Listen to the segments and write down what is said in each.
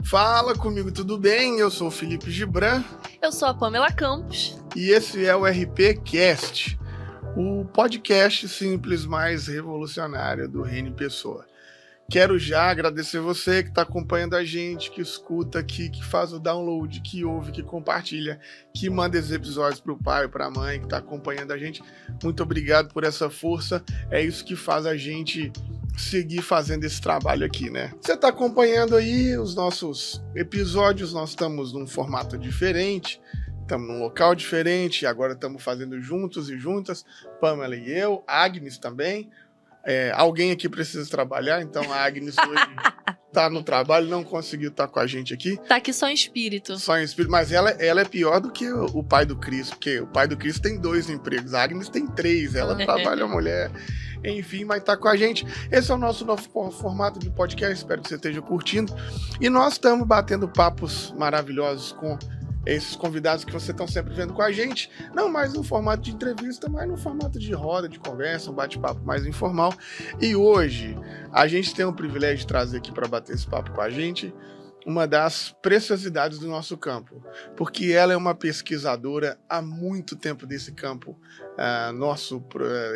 Fala comigo, tudo bem? Eu sou o Felipe Gibran. Eu sou a Pamela Campos. E esse é o RPcast, o podcast simples mais revolucionário do Reni Pessoa. Quero já agradecer você que está acompanhando a gente, que escuta aqui, que faz o download, que ouve, que compartilha, que manda esses episódios para o pai, para a mãe, que está acompanhando a gente. Muito obrigado por essa força. É isso que faz a gente seguir fazendo esse trabalho aqui, né? Você está acompanhando aí os nossos episódios, nós estamos num formato diferente, estamos num local diferente, agora estamos fazendo juntos e juntas, Pamela e eu, Agnes também. Alguém aqui precisa trabalhar, então a Agnes hoje tá no trabalho, não conseguiu estar com a gente aqui. Tá aqui só em espírito. Só em espírito, mas ela é pior do que o pai do Cris, porque o pai do Cris tem 2 empregos, a Agnes tem 3, ela trabalha mulher, enfim, mas tá com a gente. Esse é o nosso novo formato de podcast, espero que você esteja curtindo. E nós estamos batendo papos maravilhosos com esses convidados que vocês estão sempre vendo com a gente, não mais no formato de entrevista, mas no formato de roda, de conversa, um bate-papo mais informal. E hoje a gente tem o privilégio de trazer aqui para bater esse papo com a gente uma das preciosidades do nosso campo, porque ela é uma pesquisadora há muito tempo desse campo nosso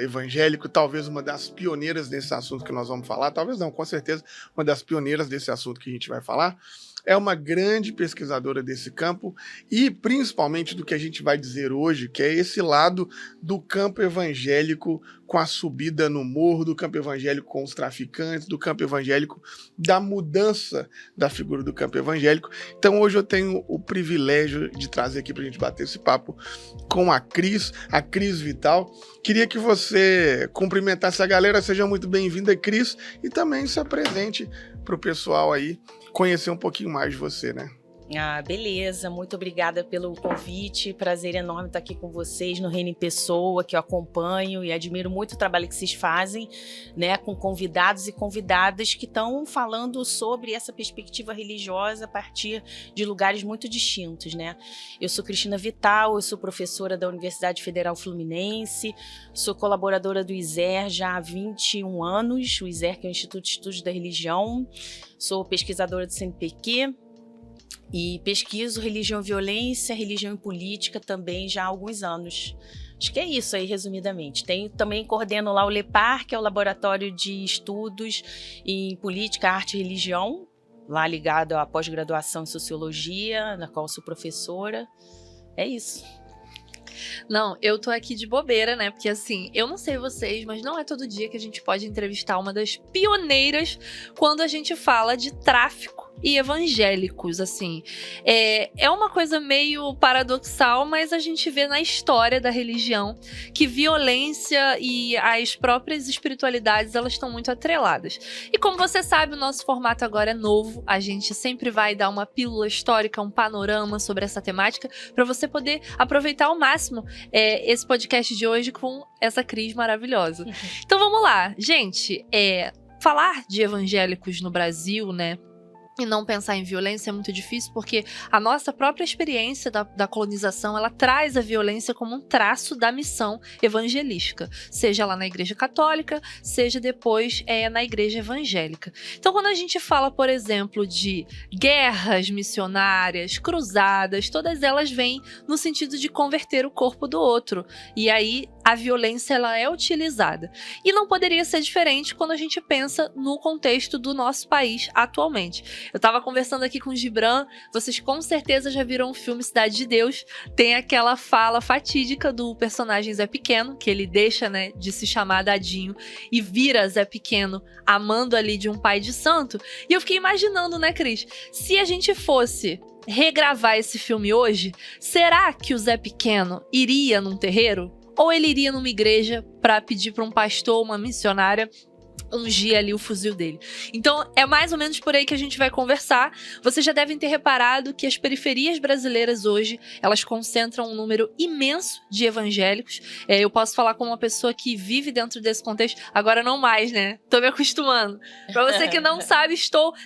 evangélico, talvez uma das pioneiras desse assunto que nós vamos falar, talvez não, com certeza, uma das pioneiras desse assunto que a gente vai falar. É uma grande pesquisadora desse campo e principalmente do que a gente vai dizer hoje, que é esse lado do campo evangélico com a subida no morro, do campo evangélico com os traficantes, do campo evangélico, da mudança da figura do campo evangélico. Então hoje eu tenho o privilégio de trazer aqui para a gente bater esse papo com a Cris Vital. Queria que você cumprimentasse a galera, seja muito bem-vinda, Cris, e também se apresente para o pessoal aí conhecer um pouquinho mais de você, né? Beleza, muito obrigada pelo convite, prazer enorme estar aqui com vocês no Reni Pessoa, que eu acompanho e admiro muito o trabalho que vocês fazem, né, com convidados e convidadas que estão falando sobre essa perspectiva religiosa a partir de lugares muito distintos, né. Eu sou Cristina Vital, eu sou professora da Universidade Federal Fluminense, sou colaboradora do ISER já há 21 anos, o ISER que é o Instituto de Estudos da Religião, sou pesquisadora do CNPq, e pesquiso religião e violência, religião e política também já há alguns anos. Acho que é isso aí, resumidamente. Também coordeno lá o LEPAR, que é o Laboratório de Estudos em Política, Arte e Religião, lá ligado à pós-graduação em Sociologia, na qual sou professora. É isso. Não, eu tô aqui de bobeira, né? Porque assim, eu não sei vocês, mas não é todo dia que a gente pode entrevistar uma das pioneiras quando a gente fala de tráfico e evangélicos, assim. É uma coisa meio paradoxal, mas a gente vê na história da religião que violência e as próprias espiritualidades, elas estão muito atreladas. E como você sabe, o nosso formato agora é novo, a gente sempre vai dar uma pílula histórica, um panorama sobre essa temática, para você poder aproveitar ao máximo esse podcast de hoje com essa Cris maravilhosa. Então vamos lá, gente, falar de evangélicos no Brasil, né, e não pensar em violência é muito difícil, porque a nossa própria experiência da colonização, ela traz a violência como um traço da missão evangelística, seja lá na Igreja Católica, seja depois na Igreja Evangélica. Então, quando a gente fala, por exemplo, de guerras missionárias, cruzadas, todas elas vêm no sentido de converter o corpo do outro, e aí a violência ela é utilizada. E não poderia ser diferente quando a gente pensa no contexto do nosso país atualmente. Eu estava conversando aqui com o Gibran, vocês com certeza já viram o filme Cidade de Deus, tem aquela fala fatídica do personagem Zé Pequeno, que ele deixa, né, de se chamar Dadinho e vira Zé Pequeno, amando ali de um pai de santo. E eu fiquei imaginando, né, Cris, se a gente fosse regravar esse filme hoje, será que o Zé Pequeno iria num terreiro? Ou ele iria numa igreja para pedir para um pastor, uma missionária, ungir ali o fuzil dele. Então, é mais ou menos por aí que a gente vai conversar. Vocês já devem ter reparado que as periferias brasileiras hoje, elas concentram um número imenso de evangélicos. Eu posso falar como uma pessoa que vive dentro desse contexto, agora não mais, né? Tô me acostumando. Pra você que não sabe,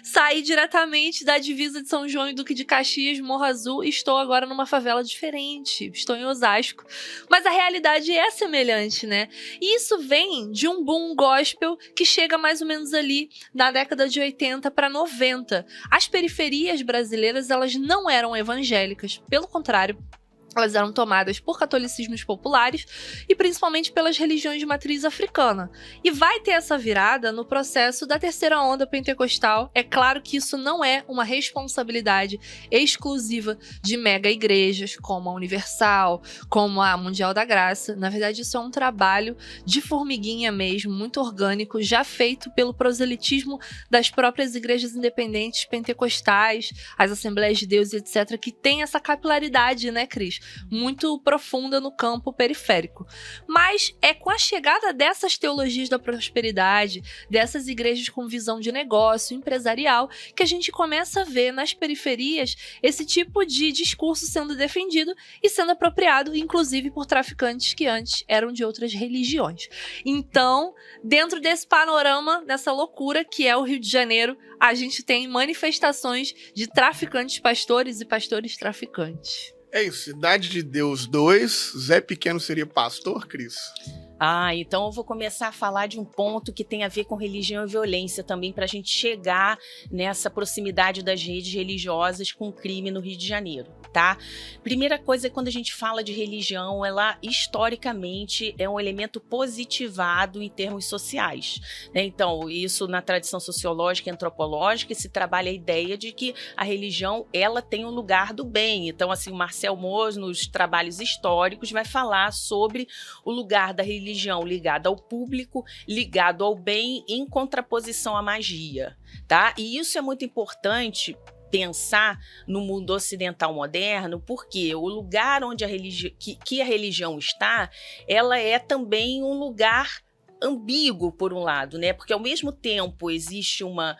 saí diretamente da divisa de São João e Duque de Caxias, Morro Azul, e estou agora numa favela diferente. Estou em Osasco. Mas a realidade é semelhante, né? E isso vem de um boom gospel que chega mais ou menos ali na década de 80 para 90. As periferias brasileiras, elas não eram evangélicas, pelo contrário, elas eram tomadas por catolicismos populares e principalmente pelas religiões de matriz africana. E vai ter essa virada no processo da terceira onda pentecostal. É claro que isso não é uma responsabilidade exclusiva de mega igrejas, como a Universal, como a Mundial da Graça. Na verdade, isso é um trabalho de formiguinha mesmo, muito orgânico, já feito pelo proselitismo das próprias igrejas independentes pentecostais, as Assembleias de Deus, etc., que tem essa capilaridade, né, Cris? Muito profunda no campo periférico. Mas é com a chegada dessas teologias da prosperidade, dessas igrejas com visão de negócio, empresarial, que a gente começa a ver nas periferias esse tipo de discurso sendo defendido e sendo apropriado, inclusive por traficantes que antes eram de outras religiões. Então, dentro desse panorama, dessa loucura que é o Rio de Janeiro, a gente tem manifestações de traficantes pastores e pastores traficantes. É isso, Cidade de Deus 2, Zé Pequeno seria pastor, Cris? Então eu vou começar a falar de um ponto que tem a ver com religião e violência também, para a gente chegar nessa proximidade das redes religiosas com o crime no Rio de Janeiro, tá? Primeira coisa é quando a gente fala de religião, ela historicamente é um elemento positivado em termos sociais, né? Então, isso na tradição sociológica e antropológica se trabalha a ideia de que a religião, ela tem um lugar do bem. Então, assim, o Marcel Moos, nos trabalhos históricos, vai falar sobre o lugar da religião ligada ao público, ligado ao bem, em contraposição à magia, tá? E isso é muito importante pensar no mundo ocidental moderno, porque o lugar onde a religião está, ela é também um lugar ambíguo, por um lado, né? Porque ao mesmo tempo existe uma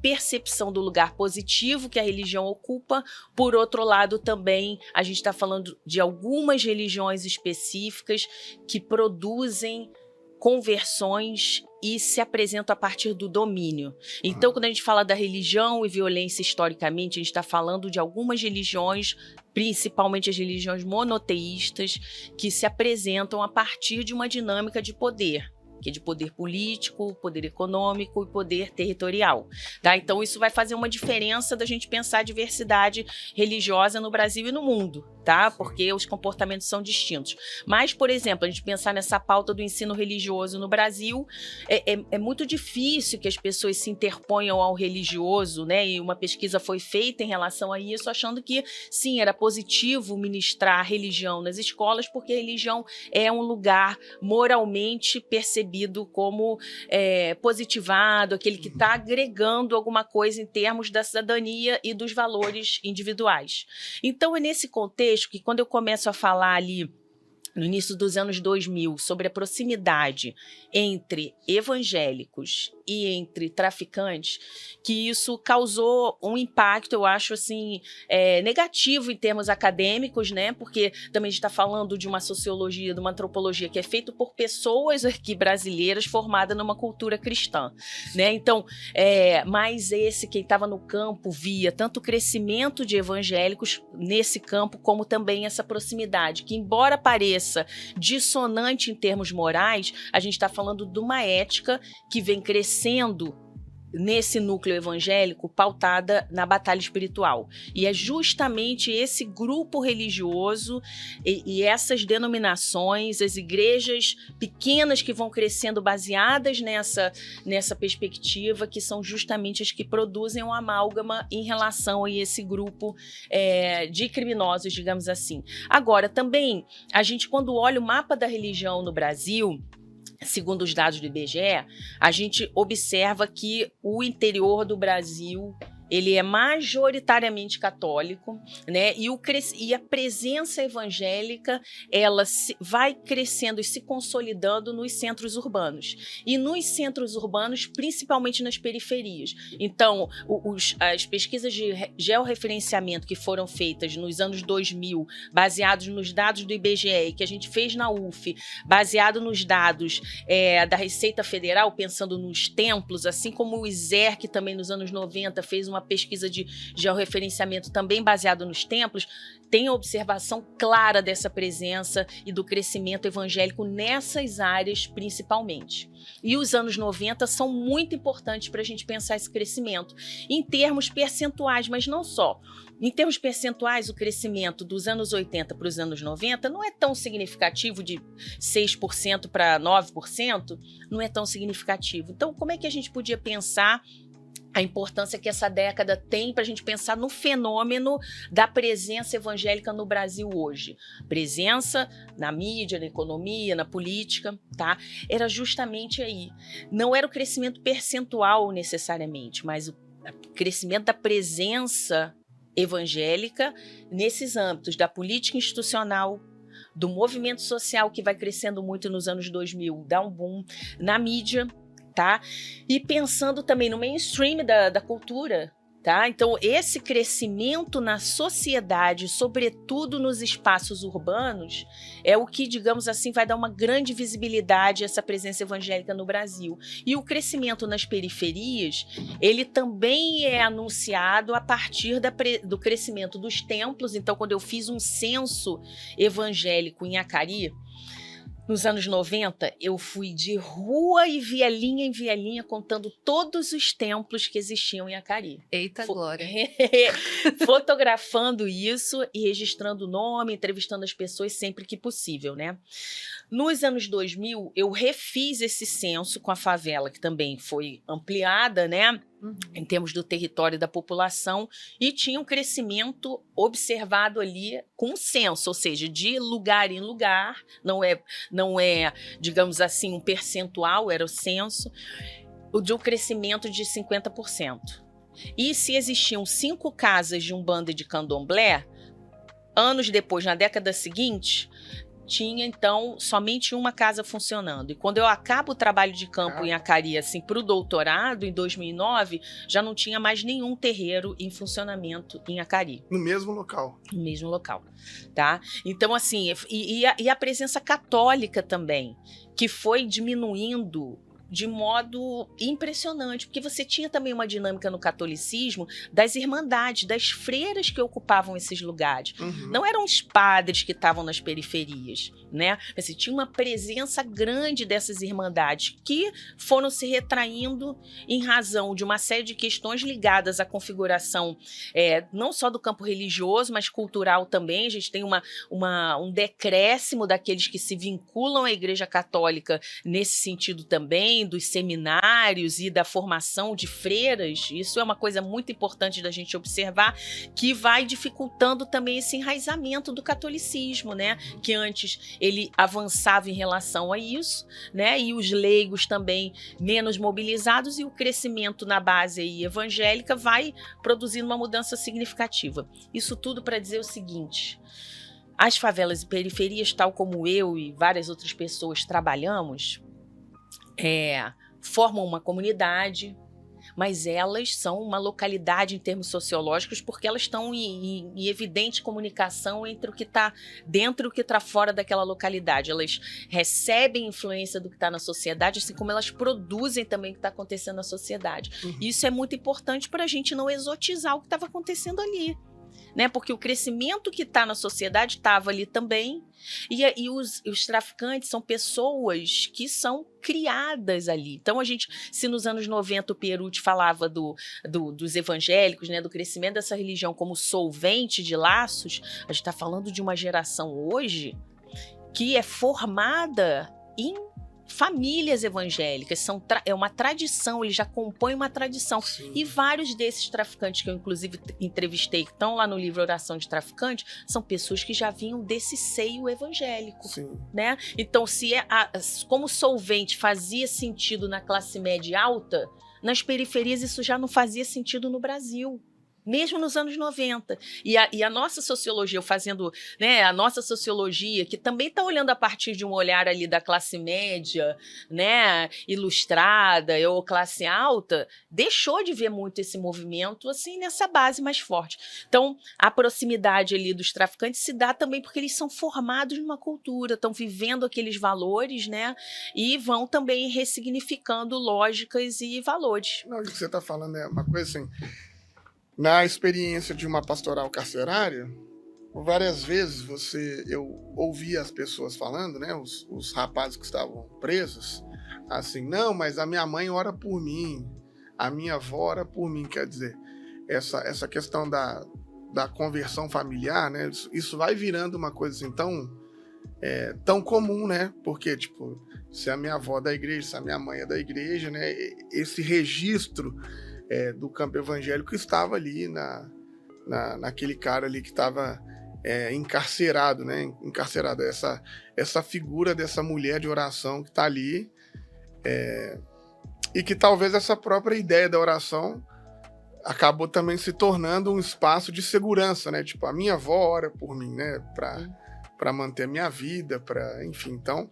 percepção do lugar positivo que a religião ocupa, por outro lado também a gente está falando de algumas religiões específicas que produzem conversões e se apresentam a partir do domínio. Então, quando a gente fala da religião e violência historicamente, a gente está falando de algumas religiões, principalmente as religiões monoteístas, que se apresentam a partir de uma dinâmica de poder, que é de poder político, poder econômico e poder territorial, tá? Então isso vai fazer uma diferença da gente pensar a diversidade religiosa no Brasil e no mundo, tá? Porque os comportamentos são distintos. Mas, por exemplo, a gente pensar nessa pauta do ensino religioso no Brasil, é muito difícil que as pessoas se interponham ao religioso, né? E uma pesquisa foi feita em relação a isso, achando que, sim, era positivo ministrar a religião nas escolas, porque a religião é um lugar moralmente percebido como positivado, aquele que está agregando alguma coisa em termos da cidadania e dos valores individuais. Então, é nesse contexto que, quando eu começo a falar ali no início dos anos 2000, sobre a proximidade entre evangélicos e entre traficantes, que isso causou um impacto, eu acho, assim, negativo em termos acadêmicos, né? Porque também a gente está falando de uma sociologia, de uma antropologia que é feita por pessoas aqui brasileiras formadas numa cultura cristã, né? Então, mas quem estava no campo via tanto o crescimento de evangélicos nesse campo, como também essa proximidade, que embora pareça dissonante em termos morais, a gente está falando de uma ética que vem crescendo nesse núcleo evangélico, pautada na batalha espiritual. E é justamente esse grupo religioso e essas denominações, as igrejas pequenas que vão crescendo baseadas nessa perspectiva, que são justamente as que produzem um amálgama em relação a esse grupo de criminosos, digamos assim. Agora, também, a gente, quando olha o mapa da religião no Brasil, segundo os dados do IBGE, a gente observa que o interior do Brasil, ele é majoritariamente católico, né? E a presença evangélica, ela vai crescendo e se consolidando nos centros urbanos. E nos centros urbanos, principalmente nas periferias. Então, as pesquisas de georreferenciamento que foram feitas nos anos 2000, baseados nos dados do IBGE, que a gente fez na UF, baseado nos dados da Receita Federal, pensando nos templos, assim como o ISERC também nos anos 90 fez uma uma pesquisa de georreferenciamento também baseado nos templos, tem a observação clara dessa presença e do crescimento evangélico nessas áreas principalmente. E os anos 90 são muito importantes para a gente pensar esse crescimento, em termos percentuais, mas não só. Em termos percentuais, o crescimento dos anos 80 para os anos 90 não é tão significativo, de 6% para 9%, não é tão significativo. Então, como é que a gente podia pensar a importância que essa década tem para a gente pensar no fenômeno da presença evangélica no Brasil hoje? Presença na mídia, na economia, na política, tá? Era justamente aí. Não era o crescimento percentual necessariamente, mas o crescimento da presença evangélica nesses âmbitos da política institucional, do movimento social, que vai crescendo muito nos anos 2000, dá um boom, na mídia, tá? E pensando também no mainstream da cultura, tá? Então, esse crescimento na sociedade, sobretudo nos espaços urbanos, é o que, digamos assim, vai dar uma grande visibilidade a essa presença evangélica no Brasil. E o crescimento nas periferias, ele também é anunciado a partir do crescimento dos templos. Então, quando eu fiz um censo evangélico em Acari, nos anos 90, eu fui de rua e vielinha em vielinha contando todos os templos que existiam em Acari. Eita glória! Fotografando isso e registrando o nome, entrevistando as pessoas sempre que possível, né? Nos anos 2000, eu refiz esse censo com a favela, que também foi ampliada, né? Em termos do território da população, e tinha um crescimento observado ali com o censo, ou seja, de lugar em lugar, não é, digamos assim, um percentual, era o censo, de um crescimento de 50%. E se existiam 5 casas de Umbanda e de Candomblé, anos depois, na década seguinte, tinha, então, somente uma casa funcionando. E quando eu acabo o trabalho de campo em Acari, assim, para o doutorado, em 2009, já não tinha mais nenhum terreiro em funcionamento em Acari. No mesmo local. No mesmo local, tá? Então, assim, e a presença católica também, que foi diminuindo de modo impressionante, porque você tinha também uma dinâmica no catolicismo das irmandades, das freiras que ocupavam esses lugares. Não eram os padres que estavam nas periferias, né? Você tinha uma presença grande dessas irmandades que foram se retraindo em razão de uma série de questões ligadas à configuração não só do campo religioso, mas cultural também. A gente tem um decréscimo daqueles que se vinculam à Igreja Católica nesse sentido também, dos seminários e da formação de freiras. Isso é uma coisa muito importante da gente observar, que vai dificultando também esse enraizamento do catolicismo, né? Que antes ele avançava em relação a isso, né? E os leigos também menos mobilizados, e o crescimento na base aí evangélica vai produzindo uma mudança significativa. Isso tudo para dizer o seguinte: as favelas e periferias, tal como eu e várias outras pessoas trabalhamos, formam uma comunidade, mas elas são uma localidade em termos sociológicos, porque elas estão em evidente comunicação entre o que está dentro e o que está fora daquela localidade. Elas recebem influência do que está na sociedade, assim como elas produzem também o que está acontecendo na sociedade. Isso é muito importante para a gente não exotizar o que estava acontecendo ali, né? Porque o crescimento que está na sociedade estava ali também, e os traficantes são pessoas que são criadas ali. Então, se nos anos 90 o Pierucci falava dos evangélicos, né, do crescimento dessa religião como solvente de laços, a gente está falando de uma geração hoje que é formada em famílias evangélicas, é uma tradição, ele já compõe uma tradição. Sim. E vários desses traficantes que eu inclusive entrevistei, que estão lá no livro Oração de Traficante, são pessoas que já vinham desse seio evangélico. Sim. Né? Então, como solvente fazia sentido na classe média alta, nas periferias isso já não fazia sentido no Brasil, mesmo nos anos 90. E a nossa sociologia, fazendo, né, a nossa sociologia, que também está olhando a partir de um olhar ali da classe média, né, ilustrada, ou classe alta, deixou de ver muito esse movimento assim nessa base mais forte. Então, a proximidade ali dos traficantes se dá também porque eles são formados numa cultura, estão vivendo aqueles valores, né, e vão também ressignificando lógicas e valores. Não, o que você está falando é uma coisa assim. Na experiência de uma pastoral carcerária, várias vezes eu ouvia as pessoas falando, né, os rapazes que estavam presos, assim, não, mas a minha mãe ora por mim, a minha avó ora por mim, quer dizer, essa questão da conversão familiar, né, isso vai virando uma coisa assim tão comum, né, porque, tipo, se a minha avó é da igreja, se a minha mãe é da igreja, né, esse registro do campo evangélico estava ali naquele cara ali que estava encarcerado, né? Encarcerado. Essa figura dessa mulher de oração que está ali, e que talvez essa própria ideia da oração acabou também se tornando um espaço de segurança, né? Tipo, a minha avó ora por mim, né? Para manter a minha vida, enfim. Então,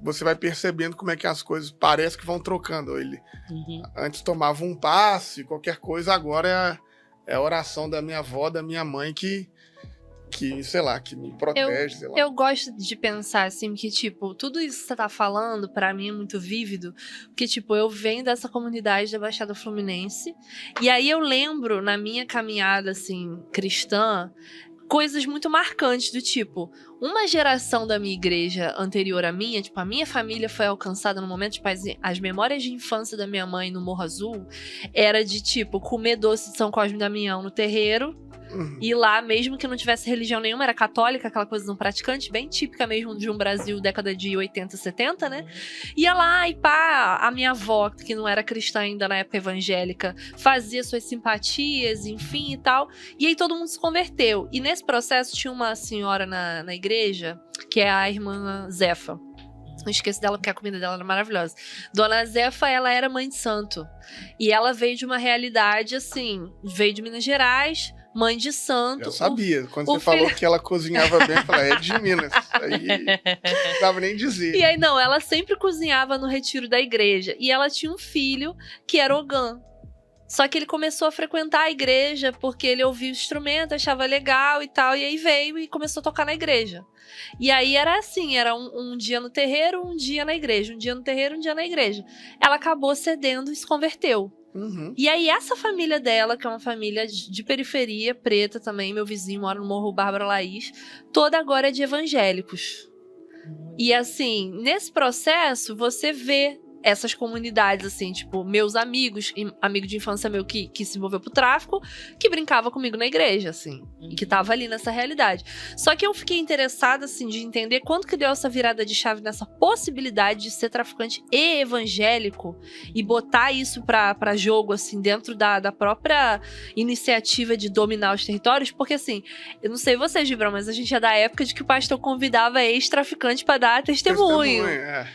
você vai percebendo como é que as coisas parece que vão trocando. Ele antes tomava um passe, qualquer coisa, agora é a oração da minha avó, da minha mãe que sei lá, que me protege, sei lá. Eu gosto de pensar, assim, que, tipo, tudo isso que você tá falando, pra mim, é muito vívido, porque, tipo, eu venho dessa comunidade da Baixada Fluminense, e aí eu lembro, na minha caminhada, assim, cristã, coisas muito marcantes, do tipo, uma geração da minha igreja anterior à minha, tipo, a minha família foi alcançada no momento, tipo, as memórias de infância da minha mãe no Morro Azul, era de, tipo, comer doce de São Cosme e Damião no terreiro, e lá, mesmo que não tivesse religião nenhuma, era católica, aquela coisa não praticante, bem típica mesmo de um Brasil década de 80, 70, né? Ia lá e pá, a minha avó, que não era cristã ainda na época evangélica, fazia suas simpatias, enfim e tal. E aí todo mundo se converteu. E nesse processo tinha uma senhora na igreja, que é a irmã Zefa. Não esqueço dela porque a comida dela era maravilhosa. Dona Zefa, ela era mãe de santo. E ela veio de uma realidade, assim, veio de Minas Gerais, mãe de santo. Eu sabia. Quando você falou que ela cozinhava bem, eu falei, é de Minas. Aí não precisava nem dizer. E aí, não, ela sempre cozinhava no retiro da igreja. E ela tinha um filho que era Ogã. Só que ele começou a frequentar a igreja porque ele ouvia o instrumento, achava legal e tal. E aí veio e começou a tocar na igreja. E aí era assim, era um dia no terreiro, um dia na igreja. Um dia no terreiro, um dia na igreja. Ela acabou cedendo e se converteu. E aí essa família dela, que é uma família de periferia, preta também, meu vizinho mora no Morro Bárbara Laís, toda agora é de evangélicos. E assim, nesse processo, você vê essas comunidades, assim, tipo, meus amigos, amigo de infância meu que se envolveu pro tráfico, que brincava comigo na igreja, assim, e que tava ali nessa realidade. Só que eu fiquei interessada, assim, de entender quando que deu essa virada de chave nessa possibilidade de ser traficante e evangélico e botar isso pra jogo, assim, dentro da própria iniciativa de dominar os territórios, porque, assim, eu não sei vocês, Gibrão, mas a gente é da época de que o pastor convidava ex-traficante pra dar testemunho.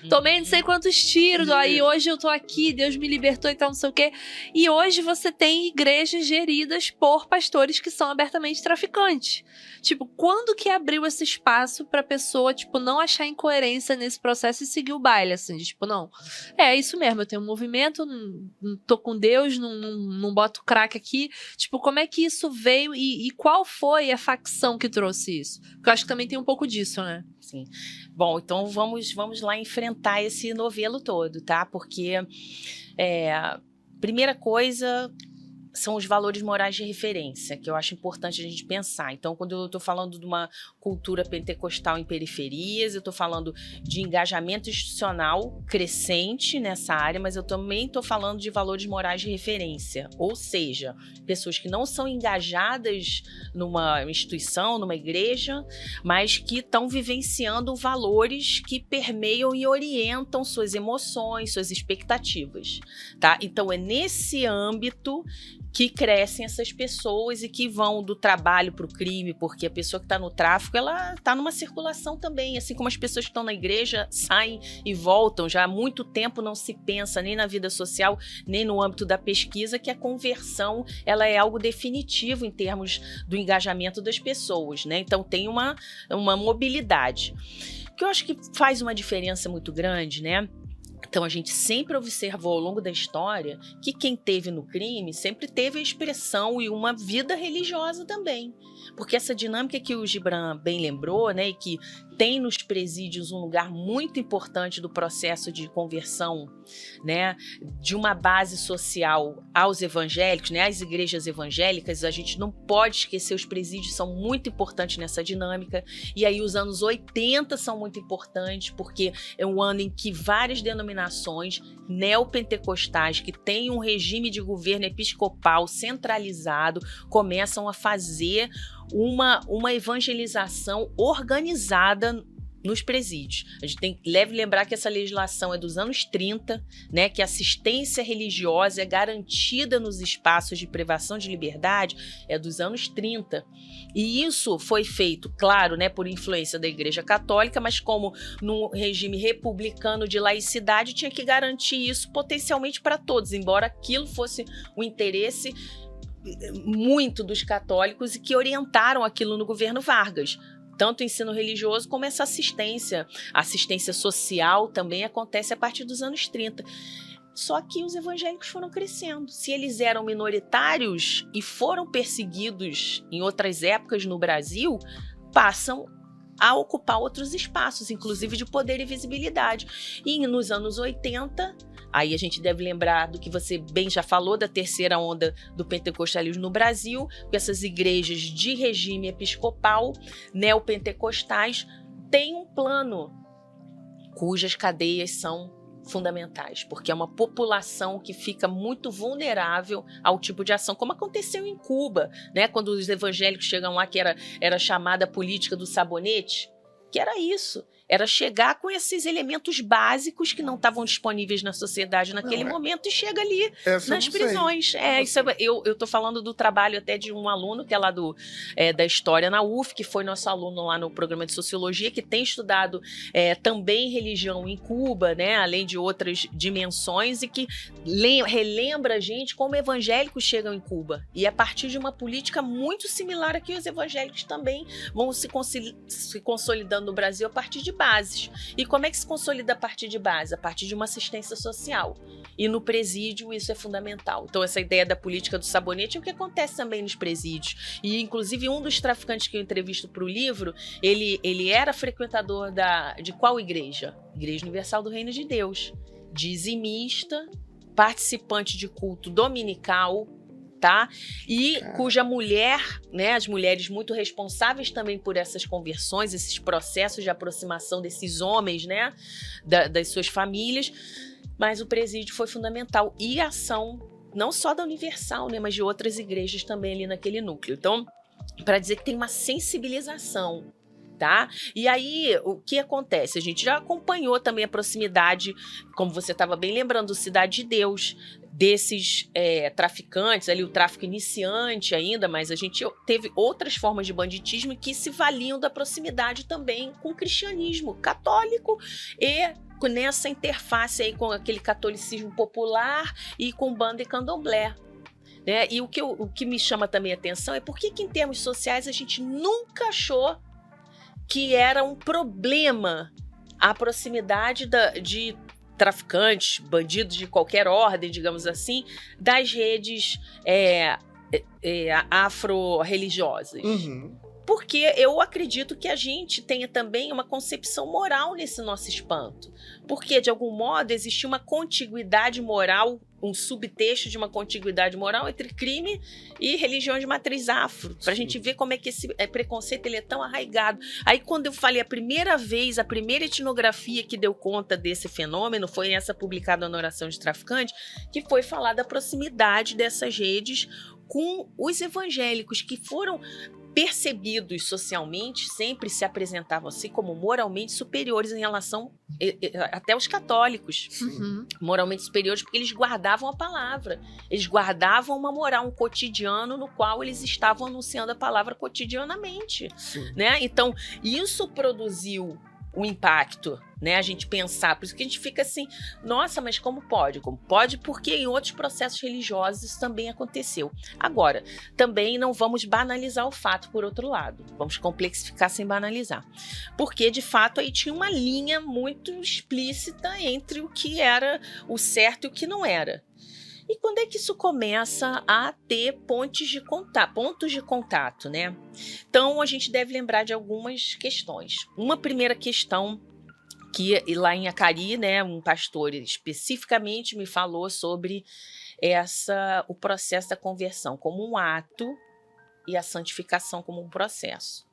Tomei não sei quantos tiros, aí hoje eu tô aqui, Deus me libertou e tal, não sei o quê. E hoje você tem igrejas geridas por pastores que são abertamente traficantes. Tipo, quando que abriu esse espaço pra pessoa, tipo, não achar incoerência nesse processo e seguir o baile, assim, de, tipo, não, é isso mesmo, eu tenho um movimento, não tô com Deus, não boto crack aqui. Tipo, como é que isso veio e qual foi a facção que trouxe isso? Porque eu acho que também tem um pouco disso, né? Sim. Bom, então vamos lá enfrentar esse novelo todo, tá? Porque primeira coisa são os valores morais de referência, que eu acho importante a gente pensar. Então, quando eu estou falando de uma cultura pentecostal em periferias, eu estou falando de engajamento institucional crescente nessa área, mas eu também estou falando de valores morais de referência, ou seja, pessoas que não são engajadas numa instituição, numa igreja, mas que estão vivenciando valores que permeiam e orientam suas emoções, suas expectativas, tá? Então, é nesse âmbito que crescem essas pessoas e que vão do trabalho para o crime, porque a pessoa que está no tráfico, ela está numa circulação também, assim como as pessoas que estão na igreja saem e voltam. Já há muito tempo não se pensa nem na vida social, nem no âmbito da pesquisa, que a conversão ela é algo definitivo em termos do engajamento das pessoas, né? Então tem uma mobilidade. O que eu acho que faz uma diferença muito grande, né? Então, a gente sempre observou ao longo da história que quem teve no crime sempre teve a expressão e uma vida religiosa também. Porque essa dinâmica que o Gibran bem lembrou, né, e que tem nos presídios um lugar muito importante do processo de conversão, né, de uma base social aos evangélicos, né, às igrejas evangélicas, a gente não pode esquecer, os presídios são muito importantes nessa dinâmica. E aí os anos 80 são muito importantes, porque é um ano em que várias denominações neopentecostais que têm um regime de governo episcopal centralizado começam a fazer uma evangelização organizada nos presídios. A gente deve lembrar que essa legislação é dos anos 30, né, que a assistência religiosa é garantida nos espaços de privação de liberdade, é dos anos 30. E isso foi feito, claro, né, por influência da Igreja Católica, mas como num regime republicano de laicidade, tinha que garantir isso potencialmente para todos, embora aquilo fosse o interesse muito dos católicos e que orientaram aquilo no governo Vargas. Tanto o ensino religioso como essa assistência social também acontece a partir dos anos 30. Só que os evangélicos foram crescendo. Se eles eram minoritários e foram perseguidos em outras épocas no Brasil, passam a ocupar outros espaços, inclusive de poder e visibilidade. E nos anos 80, aí a gente deve lembrar do que você bem já falou, da terceira onda do pentecostalismo no Brasil, com essas igrejas de regime episcopal, neopentecostais, têm um plano cujas cadeias são fundamentais, porque é uma população que fica muito vulnerável ao tipo de ação, como aconteceu em Cuba, né? Quando os evangélicos chegam lá, que era chamada política do sabonete, que era isso. Era chegar com esses elementos básicos que não estavam disponíveis na sociedade naquele momento e chega ali nas prisões. Eu tô falando do trabalho até de um aluno que é lá da História na UF, que foi nosso aluno lá no programa de Sociologia, que tem estudado também religião em Cuba, né, além de outras dimensões, e que relembra a gente como evangélicos chegam em Cuba. E a partir de uma política muito similar a que os evangélicos também vão se consolidando no Brasil a partir de bases. E como é que se consolida a partir de base? A partir de uma assistência social. E no presídio isso é fundamental. Então essa ideia da política do sabonete é o que acontece também nos presídios. E inclusive um dos traficantes que eu entrevisto para o livro, ele era frequentador de qual igreja? Igreja Universal do Reino de Deus. Dizimista, participante de culto dominical, tá? E cuja mulher, né, as mulheres muito responsáveis também por essas conversões, esses processos de aproximação desses homens, né, das suas famílias, mas o presídio foi fundamental. E a ação, não só da Universal, né, mas de outras igrejas também ali naquele núcleo. Então, para dizer que tem uma sensibilização, tá? E aí, o que acontece? A gente já acompanhou também a proximidade, como você estava bem lembrando, Cidade de Deus, desses traficantes, ali o tráfico iniciante ainda, mas a gente teve outras formas de banditismo que se valiam da proximidade também com o cristianismo católico e nessa interface aí com aquele catolicismo popular e com banda e candomblé. Né? E o que me chama também a atenção é por que em termos sociais a gente nunca achou que era um problema a proximidade de traficantes, bandidos de qualquer ordem, digamos assim, das redes afro-religiosas. Uhum. Porque eu acredito que a gente tenha também uma concepção moral nesse nosso espanto. Porque, de algum modo, existe uma contiguidade moral, um subtexto de uma contiguidade moral entre crime e religião de matriz afro. Para a gente ver como é que esse preconceito ele é tão arraigado. Aí, quando eu falei a primeira etnografia que deu conta desse fenômeno foi essa publicada na Oração de Traficante, que foi falar da proximidade dessas redes com os evangélicos, que foram percebidos socialmente, sempre se apresentavam assim como moralmente superiores em relação até aos católicos. Uhum. Moralmente superiores porque eles guardavam a palavra, eles guardavam uma moral, um cotidiano no qual eles estavam anunciando a palavra cotidianamente, né? Então isso produziu o impacto, né? A gente pensar, por isso que a gente fica assim, nossa, mas como pode? Como pode? Porque em outros processos religiosos isso também aconteceu. Agora, também não vamos banalizar o fato por outro lado, vamos complexificar sem banalizar. Porque, de fato, aí tinha uma linha muito explícita entre o que era o certo e o que não era. E quando é que isso começa a ter pontos de contato, né? Então, a gente deve lembrar de algumas questões. Uma primeira questão que lá em Acari, né, um pastor especificamente me falou sobre o processo da conversão como um ato e a santificação como um processo.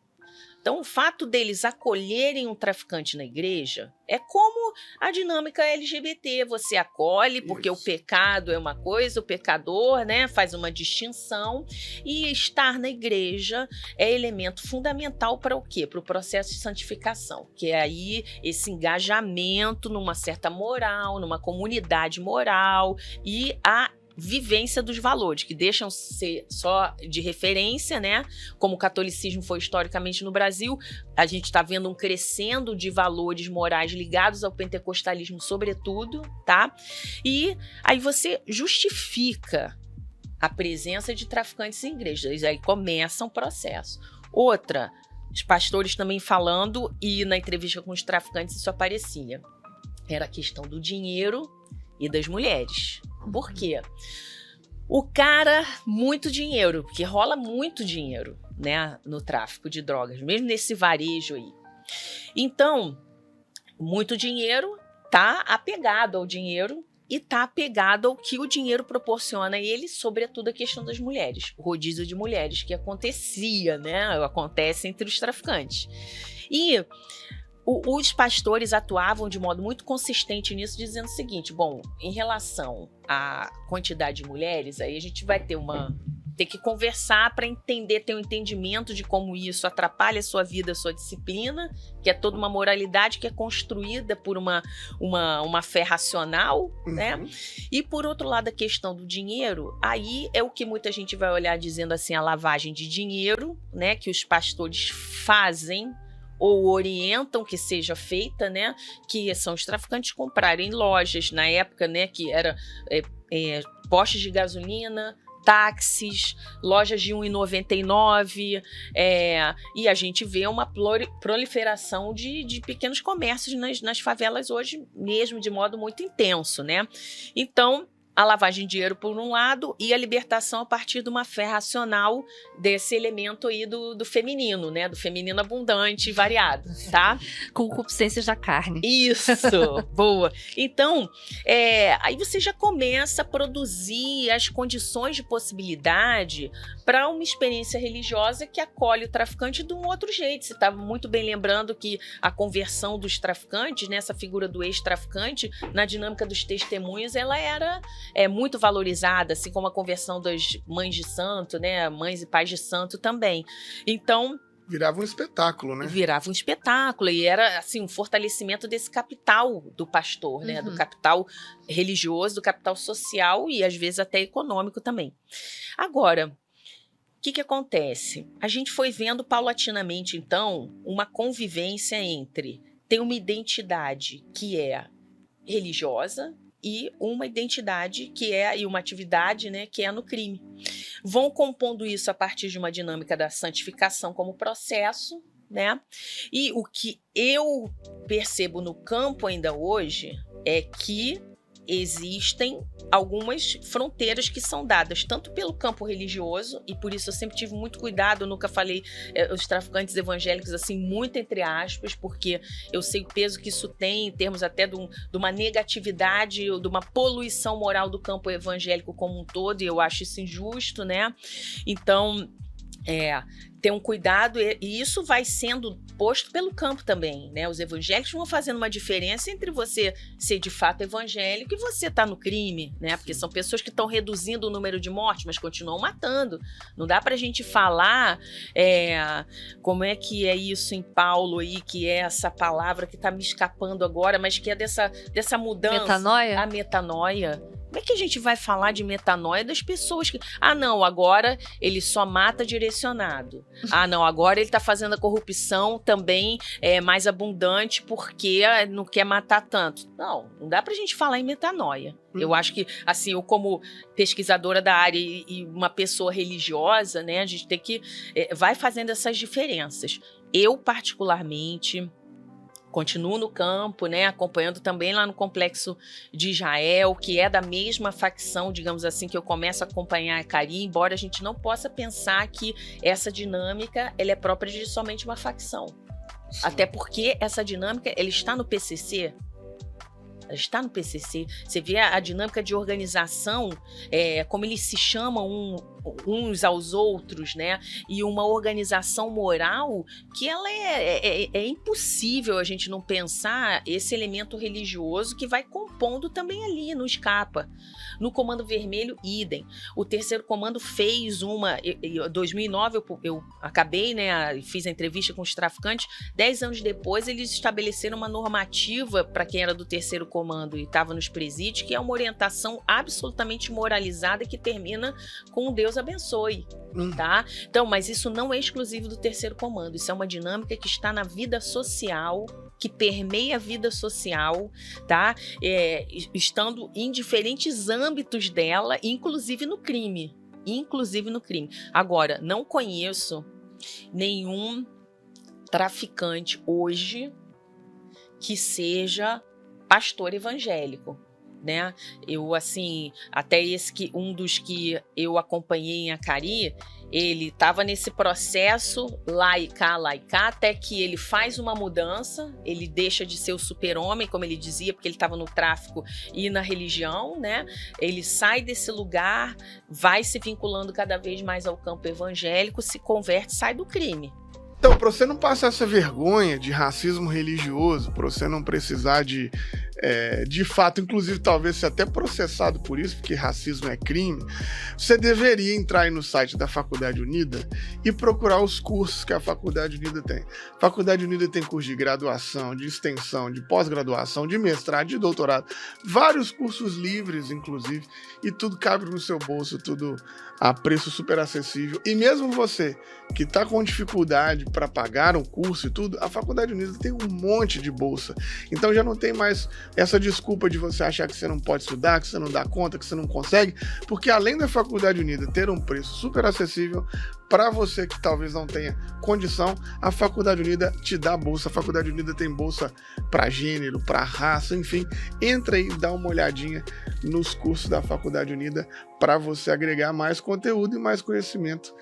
Então, o fato deles acolherem um traficante na igreja é como a dinâmica LGBT. Você acolhe porque o pecado é uma coisa, o pecador, né, faz uma distinção. E estar na igreja é elemento fundamental para o quê? Para o processo de santificação, que é aí esse engajamento numa certa moral, numa comunidade moral e a vivência dos valores, que deixam ser só de referência, né? Como o catolicismo foi historicamente no Brasil, a gente está vendo um crescendo de valores morais ligados ao pentecostalismo, sobretudo, tá? E aí você justifica a presença de traficantes em igrejas, aí começa um processo. Outra, os pastores também falando, e na entrevista com os traficantes isso aparecia, era a questão do dinheiro e das mulheres. Por quê? O cara, muito dinheiro, porque rola muito dinheiro, né, no tráfico de drogas, mesmo nesse varejo aí. Então, muito dinheiro, tá apegado ao dinheiro e tá apegado ao que o dinheiro proporciona a ele, sobretudo a questão das mulheres, o rodízio de mulheres que acontecia, né, acontece entre os traficantes. E os pastores atuavam de modo muito consistente nisso, dizendo o seguinte: bom, em relação à quantidade de mulheres, aí a gente vai ter que conversar para entender, ter um entendimento de como isso atrapalha a sua vida, a sua disciplina, que é toda uma moralidade que é construída por uma fé racional, né? E por outro lado, a questão do dinheiro, aí é o que muita gente vai olhar dizendo assim, a lavagem de dinheiro, né? Que os pastores fazem ou orientam que seja feita, né, que são os traficantes comprarem lojas, na época, né, que era postos de gasolina, táxis, lojas de R$1,99, e a gente vê uma proliferação de pequenos comércios nas favelas hoje, mesmo de modo muito intenso, né? Então, a lavagem de dinheiro por um lado e a libertação a partir de uma fé racional desse elemento aí do feminino, né? Do feminino abundante e variado, tá? Concupiscências da carne. Isso, boa. Então, aí você já começa a produzir as condições de possibilidade para uma experiência religiosa que acolhe o traficante de um outro jeito. Você estava muito bem lembrando que a conversão dos traficantes, né, essa figura do ex-traficante, na dinâmica dos testemunhos, ela era muito valorizada, assim como a conversão das mães de santo, né, mães e pais de santo também. Então, virava um espetáculo, né? Virava um espetáculo e era assim um fortalecimento desse capital do pastor, né? Do capital religioso, do capital social e às vezes até econômico também. Agora, o que acontece? A gente foi vendo paulatinamente, então, uma convivência entre ter uma identidade que é religiosa e uma identidade e uma atividade, né, que é no crime. Vão compondo isso a partir de uma dinâmica da santificação como processo, né? E o que eu percebo no campo ainda hoje é que existem algumas fronteiras que são dadas tanto pelo campo religioso, e por isso eu sempre tive muito cuidado, eu nunca falei os traficantes evangélicos assim, muito entre aspas, porque eu sei o peso que isso tem em termos até de uma negatividade, de uma poluição moral do campo evangélico como um todo, e eu acho isso injusto, né? Então, ter um cuidado, e isso vai sendo posto pelo campo também, né? Os evangélicos vão fazendo uma diferença entre você ser de fato evangélico e você estar no crime, né? Porque são pessoas que estão reduzindo o número de mortes, mas continuam matando. Não dá pra gente falar como é que é isso em Paulo aí, que é essa palavra que tá me escapando agora, mas que é dessa mudança. Metanoia? A metanoia. Como é que a gente vai falar de metanoia das pessoas que... Ah, não, agora ele só mata direcionado. Ah, não, agora ele tá fazendo a corrupção também mais abundante porque não quer matar tanto. Não dá pra gente falar em metanoia. Eu acho que, assim, eu como pesquisadora da área e uma pessoa religiosa, né, a gente tem que... vai fazendo essas diferenças. Eu, particularmente... continuo no campo, né, acompanhando também lá no Complexo de Israel, que é da mesma facção, digamos assim, que eu começo a acompanhar a Cari, embora a gente não possa pensar que essa dinâmica ela é própria de somente uma facção. Sim. Até porque essa dinâmica ela está no PCC. Ela está no PCC. Você vê a dinâmica de organização, como eles se chamam uns aos outros, né? E uma organização moral que ela é impossível a gente não pensar esse elemento religioso que vai compondo também ali, não escapa. No Comando Vermelho, idem. O Terceiro Comando fez em 2009 eu acabei, né? Fiz a entrevista com os traficantes. 10 anos depois, eles estabeleceram uma normativa para quem era do Terceiro Comando e estava nos presídios, que é uma orientação absolutamente moralizada que termina com Deus abençoe, tá? Então, mas isso não é exclusivo do Terceiro Comando, isso é uma dinâmica que está na vida social, que permeia a vida social, tá? Estando em diferentes âmbitos dela, inclusive no crime. Agora, não conheço nenhum traficante hoje que seja pastor evangélico, né? Eu, assim, até um dos que eu acompanhei em Acari, ele estava nesse processo lá e cá, até que ele faz uma mudança, ele deixa de ser o super-homem, como ele dizia, porque ele estava no tráfico e na religião, né? Ele sai desse lugar, vai se vinculando cada vez mais ao campo evangélico, se converte, sai do crime. Então, para você não passar essa vergonha de racismo religioso, para você não precisar de fato, inclusive talvez ser até processado por isso, porque racismo é crime, você deveria entrar aí no site da Faculdade Unida e procurar os cursos que a Faculdade Unida tem. A Faculdade Unida tem curso de graduação, de extensão, de pós-graduação, de mestrado, de doutorado, vários cursos livres, inclusive, e tudo cabe no seu bolso, tudo a preço super acessível. E mesmo você que está com dificuldade para pagar um curso e tudo, a Faculdade Unida tem um monte de bolsa. Então já não tem mais essa desculpa de você achar que você não pode estudar, que você não dá conta, que você não consegue, porque além da Faculdade Unida ter um preço super acessível, para você que talvez não tenha condição, a Faculdade Unida te dá bolsa. A Faculdade Unida tem bolsa para gênero, para raça, enfim. Entra aí e dá uma olhadinha nos cursos da Faculdade Unida para você agregar mais conteúdo e mais conhecimento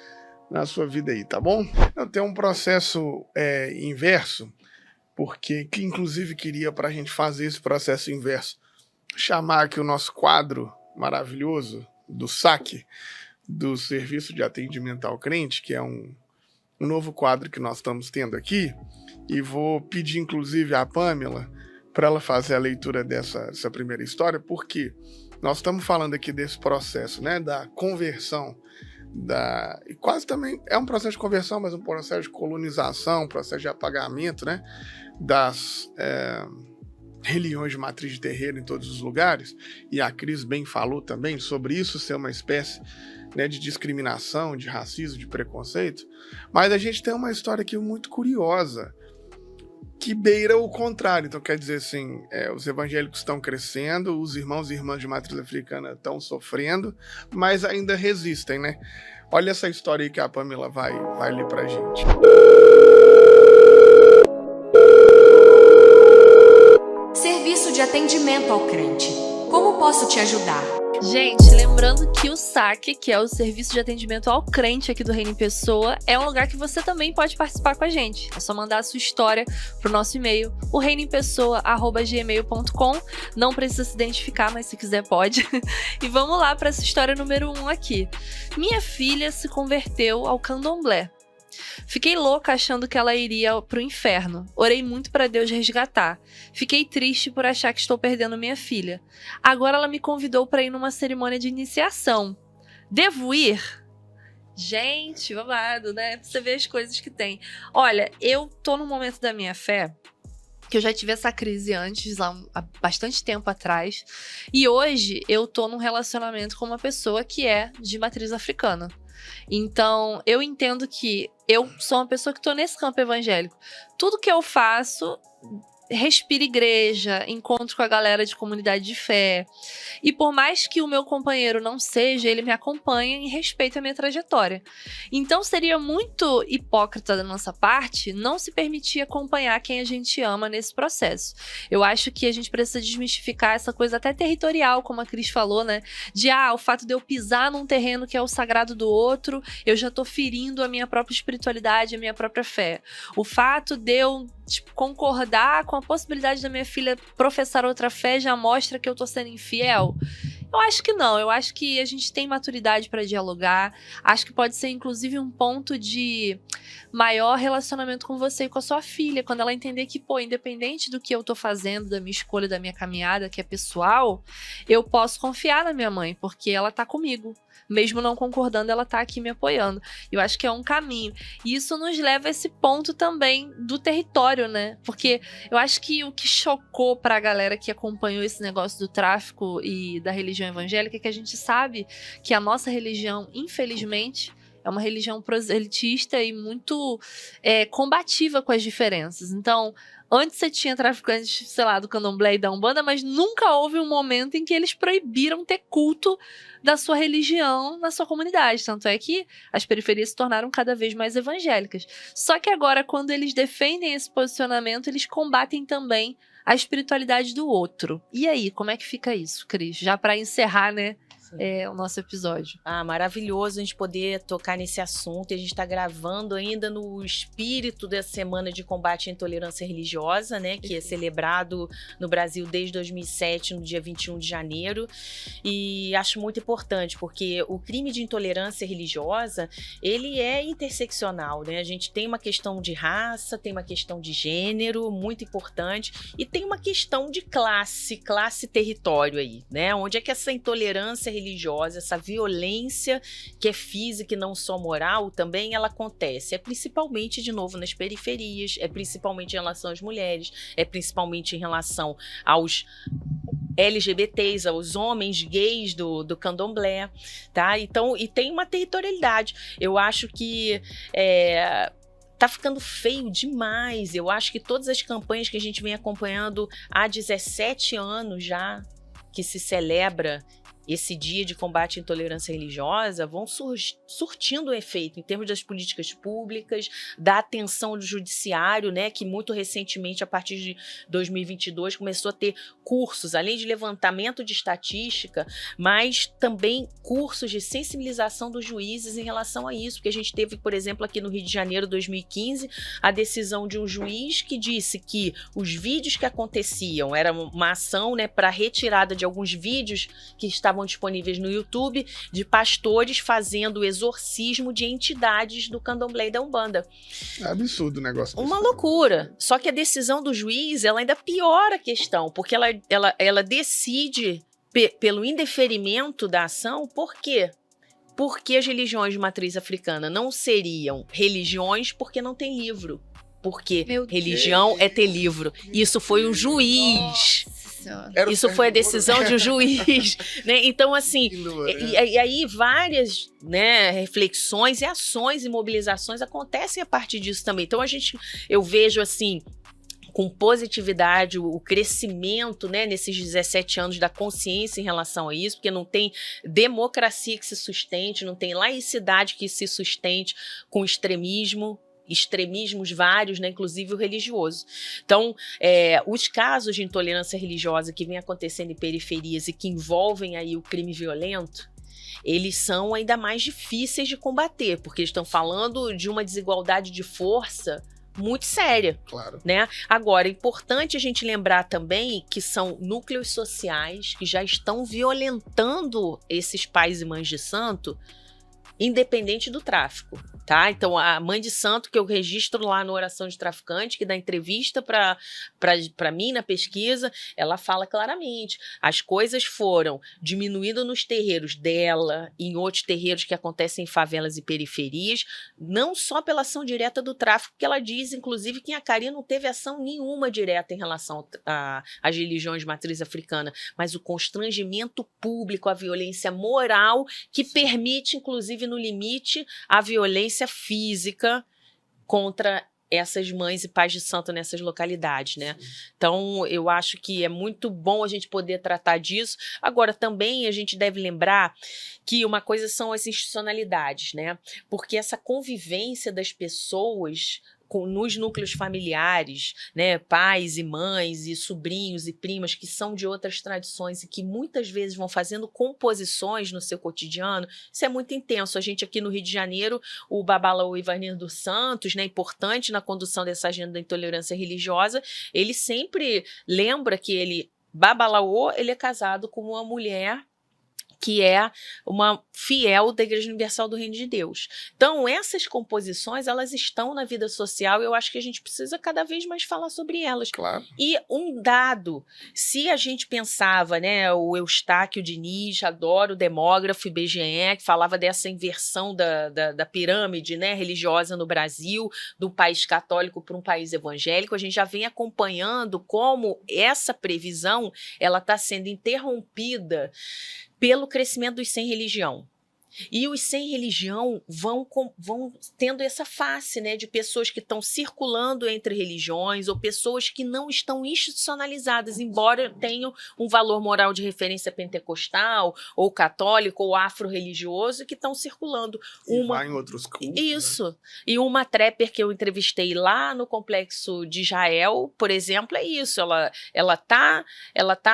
na sua vida aí, tá bom? Eu tenho um processo inverso, porque que inclusive queria, para a gente fazer esse processo inverso, chamar aqui o nosso quadro maravilhoso do SAC, do Serviço de Atendimento ao Crente, que é um novo quadro que nós estamos tendo aqui, e vou pedir inclusive à Pamela para ela fazer a leitura dessa primeira história, porque nós estamos falando aqui desse processo, né, da conversão, e quase também é um processo de conversão, mas um processo de colonização, um processo de apagamento, né, das religiões de matriz de terreiro em todos os lugares, e a Cris bem falou também sobre isso ser uma espécie, né, de discriminação, de racismo, de preconceito, mas a gente tem uma história aqui muito curiosa, que beira o contrário. Então quer dizer assim, os evangélicos estão crescendo, os irmãos e irmãs de matriz africana estão sofrendo, mas ainda resistem, né? Olha essa história aí que a Pamela vai ler pra gente. Serviço de atendimento ao crente. Como posso te ajudar? Gente, lembrando que o SAC, que é o Serviço de Atendimento ao Crente aqui do Reino em Pessoa, é um lugar que você também pode participar com a gente. É só mandar a sua história pro nosso e-mail, o reinoempessoa@gmail.com. Não precisa se identificar, mas se quiser pode. E vamos lá para essa história número 1 aqui. Minha filha se converteu ao candomblé. Fiquei louca achando que ela iria pro inferno. Orei muito para Deus resgatar. Fiquei triste por achar que estou perdendo minha filha. Agora ela me convidou para ir numa cerimônia de iniciação. Devo ir? Gente, babado, né? Pra você ver as coisas que tem. Olha, eu tô num momento da minha fé que eu já tive essa crise antes, há bastante tempo atrás. E hoje eu tô num relacionamento com uma pessoa que é de matriz africana. Então, eu entendo que eu sou uma pessoa que tô nesse campo evangélico. Tudo que eu faço, respira igreja, encontro com a galera de comunidade de fé. E por mais que o meu companheiro não seja, ele me acompanha e respeita a minha trajetória. Então seria muito hipócrita da nossa parte não se permitir acompanhar quem a gente ama nesse processo. Eu acho que a gente precisa desmistificar essa coisa até territorial, como a Cris falou, né? De, o fato de eu pisar num terreno que é o sagrado do outro, eu já tô ferindo a minha própria espiritualidade, a minha própria fé. O fato de eu concordar com a possibilidade da minha filha professar outra fé já mostra que eu tô sendo infiel? Eu acho que não, eu acho que a gente tem maturidade para dialogar, acho que pode ser inclusive um ponto de maior relacionamento com você e com a sua filha, quando ela entender que, independente do que eu tô fazendo, da minha escolha, da minha caminhada, que é pessoal, eu posso confiar na minha mãe, porque ela tá comigo. Mesmo não concordando, ela tá aqui me apoiando. Eu acho que é um caminho. E isso nos leva a esse ponto também do território, né? Porque eu acho que o que chocou pra galera que acompanhou esse negócio do tráfico e da religião evangélica é que a gente sabe que a nossa religião, infelizmente, é uma religião proselitista e muito combativa com as diferenças. Então, antes você tinha traficantes, sei lá, do candomblé e da umbanda, mas nunca houve um momento em que eles proibiram ter culto da sua religião na sua comunidade. Tanto é que as periferias se tornaram cada vez mais evangélicas. Só que agora, quando eles defendem esse posicionamento, eles combatem também a espiritualidade do outro. E aí, como é que fica isso, Cris? Já para encerrar, né? O nosso episódio. Maravilhoso a gente poder tocar nesse assunto. E a gente está gravando ainda no espírito da Semana de Combate à Intolerância Religiosa, né? Que é celebrado no Brasil desde 2007, no dia 21 de janeiro. E acho muito importante, porque o crime de intolerância religiosa, ele é interseccional, né? A gente tem uma questão de raça, tem uma questão de gênero, muito importante, e tem uma questão de classe território aí, né? Onde é que essa intolerância religiosa, essa violência que é física e não só moral, também ela acontece. É principalmente, de novo, nas periferias, é principalmente em relação às mulheres, é principalmente em relação aos LGBTs, aos homens gays do candomblé, tá? Então, e tem uma territorialidade. Eu acho que tá ficando feio demais. Eu acho que todas as campanhas que a gente vem acompanhando há 17 anos já, que se celebra esse dia de combate à intolerância religiosa, vão surtindo um efeito em termos das políticas públicas, da atenção do judiciário, né, que muito recentemente, a partir de 2022, começou a ter cursos, além de levantamento de estatística, mas também cursos de sensibilização dos juízes em relação a isso, porque a gente teve, por exemplo, aqui no Rio de Janeiro, 2015, a decisão de um juiz que disse que os vídeos que aconteciam, era uma ação, né, para retirada de alguns vídeos que estavam disponíveis no YouTube, de pastores fazendo o exorcismo de entidades do candomblé e da umbanda. É absurdo o negócio. Uma loucura. Só que a decisão do juiz, ela ainda piora a questão, porque ela decide pelo indeferimento da ação. Por quê? Porque as religiões de matriz africana não seriam religiões porque não tem livro. Porque religião é ter livro. Isso foi um juiz. Isso foi a decisão de um juiz, né? Então, assim, e aí várias, né, reflexões e ações e mobilizações acontecem a partir disso também. Então, eu vejo, assim, com positividade o crescimento, né, nesses 17 anos da consciência em relação a isso, porque não tem democracia que se sustente, não tem laicidade que se sustente com extremismos vários, né, inclusive o religioso. Então, os casos de intolerância religiosa que vem acontecendo em periferias e que envolvem aí o crime violento, eles são ainda mais difíceis de combater, porque estão falando de uma desigualdade de força muito séria, claro, né? Agora, é importante a gente lembrar também que são núcleos sociais que já estão violentando esses pais e mães de santo, independente do tráfico. Tá? Então, a mãe de santo que eu registro lá no Oração de Traficante, que dá entrevista para mim na pesquisa, ela fala claramente, as coisas foram diminuindo nos terreiros dela, em outros terreiros que acontecem em favelas e periferias, não só pela ação direta do tráfico, que ela diz, inclusive, que em Acari não teve ação nenhuma direta em relação às religiões de matriz africana, mas o constrangimento público, a violência moral, que permite, inclusive, no limite, a violência física contra essas mães e pais de santo nessas localidades, né? Então, eu acho que é muito bom a gente poder tratar disso. Agora, também a gente deve lembrar que uma coisa são as institucionalidades, né? Porque essa convivência das pessoas nos núcleos familiares, né, pais e mães e sobrinhos e primas que são de outras tradições e que muitas vezes vão fazendo composições no seu cotidiano, isso é muito intenso. A gente aqui no Rio de Janeiro, o Babalaô Ivanir dos Santos, né, importante na condução dessa agenda da intolerância religiosa, ele sempre lembra que Babalaô, ele é casado com uma mulher que é uma fiel da Igreja Universal do Reino de Deus. Então, essas composições, elas estão na vida social e eu acho que a gente precisa cada vez mais falar sobre elas. Claro. E um dado, se a gente pensava, né, o Eustáquio Diniz, adoro o demógrafo IBGE, que falava dessa inversão da pirâmide, né, religiosa no Brasil, do país católico para um país evangélico, a gente já vem acompanhando como essa previsão ela está sendo interrompida pelo crescimento dos sem religião. E os sem religião vão tendo essa face, né, de pessoas que estão circulando entre religiões ou pessoas que não estão institucionalizadas, embora tenham um valor moral de referência pentecostal ou católico ou afro-religioso, que estão circulando. Vai em outros cultos. Isso. Né? E uma trapper que eu entrevistei lá no Complexo de Israel, por exemplo, é isso. Ela tá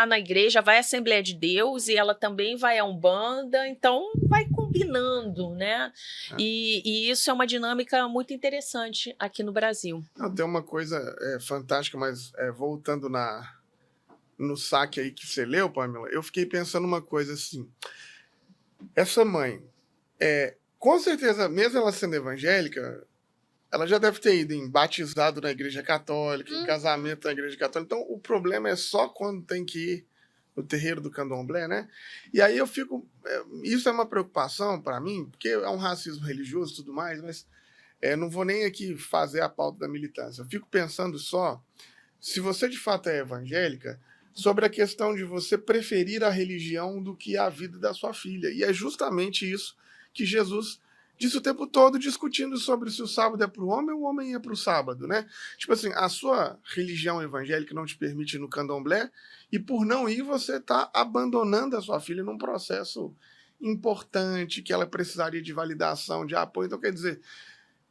na igreja, vai à Assembleia de Deus e ela também vai à Umbanda, então vai combinando, né? E isso é uma dinâmica muito interessante aqui no Brasil. Não, tem uma coisa fantástica, mas voltando no saque aí que você leu, Pamela, eu fiquei pensando uma coisa assim. Essa mãe, com certeza, mesmo ela sendo evangélica, ela já deve ter ido em batizado na Igreja Católica, em casamento na Igreja Católica. Então, o problema é só quando tem que ir no terreiro do candomblé, né? E aí eu fico... isso é uma preocupação para mim, porque é um racismo religioso e tudo mais, mas não vou nem aqui fazer a pauta da militância. Eu fico pensando só, se você de fato é evangélica, sobre a questão de você preferir a religião do que a vida da sua filha. E é justamente isso que Jesus disse o tempo todo, discutindo sobre se o sábado é para o homem ou o homem é para o sábado, né? Tipo assim, a sua religião evangélica não te permite ir no candomblé, e por não ir, você está abandonando a sua filha num processo importante, que ela precisaria de validação, de apoio. Então, quer dizer,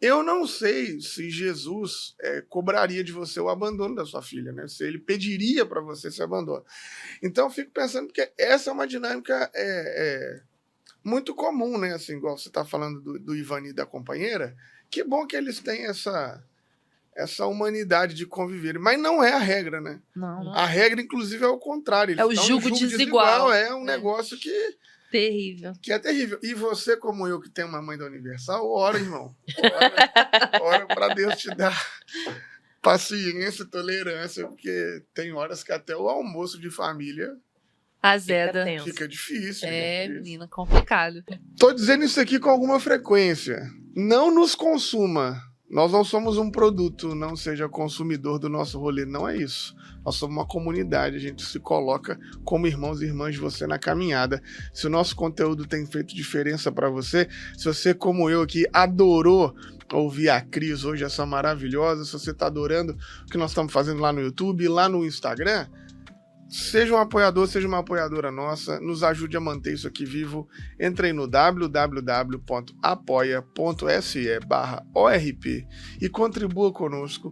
eu não sei se Jesus cobraria de você o abandono da sua filha, né? Se ele pediria para você esse abandono. Então, eu fico pensando que essa é uma dinâmica muito comum, né? Assim, igual você está falando do Ivani e da companheira. Que bom que eles têm essa humanidade de conviver. Mas não é a regra, né? Não. A regra, inclusive, é o contrário. Eles é o jugo desigual. É um negócio que... terrível. Que é terrível. E você, como eu, que tem uma mãe da Universal, ora, irmão. Ora para Deus te dar paciência, tolerância, porque tem horas que até o almoço de família azeda. Fica difícil. Menina, complicado. Tô dizendo isso aqui com alguma frequência. Não nos consuma. Nós não somos um produto, não seja consumidor do nosso rolê. Não é isso. Nós somos uma comunidade, a gente se coloca como irmãos e irmãs de você na caminhada. Se o nosso conteúdo tem feito diferença para você, se você, como eu aqui, adorou ouvir a Cris hoje, essa maravilhosa, se você está adorando o que nós estamos fazendo lá no YouTube, lá no Instagram, seja um apoiador, seja uma apoiadora nossa, nos ajude a manter isso aqui vivo. Entre aí no www.apoia.se/ORP e contribua conosco.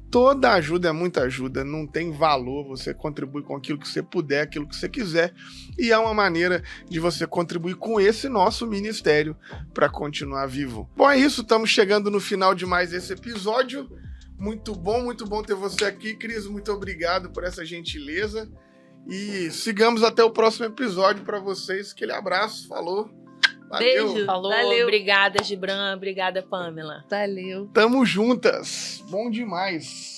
Toda ajuda é muita ajuda, não tem valor, você contribui com aquilo que você puder, aquilo que você quiser, e é uma maneira de você contribuir com esse nosso ministério para continuar vivo. Bom, é isso, estamos chegando no final de mais esse episódio. Muito bom ter você aqui, Cris, muito obrigado por essa gentileza, e sigamos até o próximo episódio para vocês. Aquele abraço, falou, Valeu. Beijo. Falou, Valeu. obrigada, Gibran, obrigada, Pamela. Valeu. Tamo juntas. Bom demais.